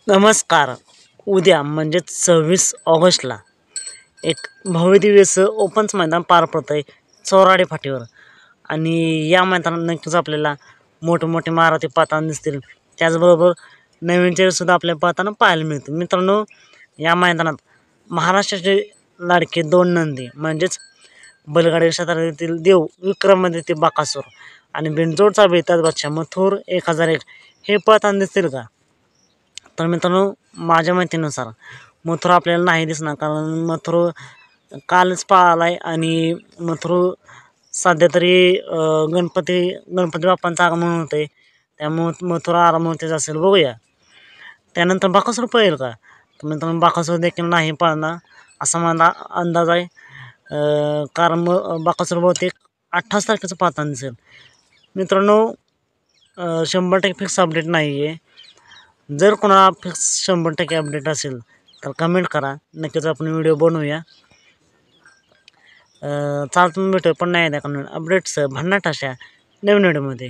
नमस्कार. उद्या म्हणजेच 26 ऑगस्टला एक भव्यदिव्य असं ओपन्स मैदान पार पडतं आहे चोराडे फाटीवर. आणि या मैदानात नक्कीच आपल्याला मोठमोठे मारुती पाहताना दिसतील. त्याचबरोबर नवीन चेहरेसुद्धा आपल्याला पाहताना पाहायला मिळतील. मित्रांनो, या मैदानात महाराष्ट्राचे लाडके दोन नंदी म्हणजेच बैलगाडी क्षेत्रातील देव विक्रमादित्य बकासूर आणि बिनजोडचा बेताज बादशाह मथुर 1001 हे पळताना दिसतील का? तर मित्रांनो, माझ्या माहितीनुसार मथुर आपल्याला नाही दिसणार, कारण मथुर कालच पाळालाय आणि मथुर सध्या तरी गणपती बाप्पांचं आगमन होतं आहे, त्यामुळं मथुर आरामातच असेल. बघूया. त्यानंतर बकासूर पळेल का? तर मित्रांनो, बकासूर देखील नाही पाळणार असा माझा अंदाज आहे, कारण बकासूर बहुतेक 28 तारखेचं पाहताना दिसेल. मित्रांनो, 100% फिक्स अपडेट नाही आहे. जर कोणाला फिक्स 100% अपडेट असेल तर कमेंट करा, नक्कीच आपण व्हिडिओ बनवूया. चालतं, भेटूया पण नाही द्या अपडेट्स भन्नाट अशा नवीन व्हिडिओमध्ये.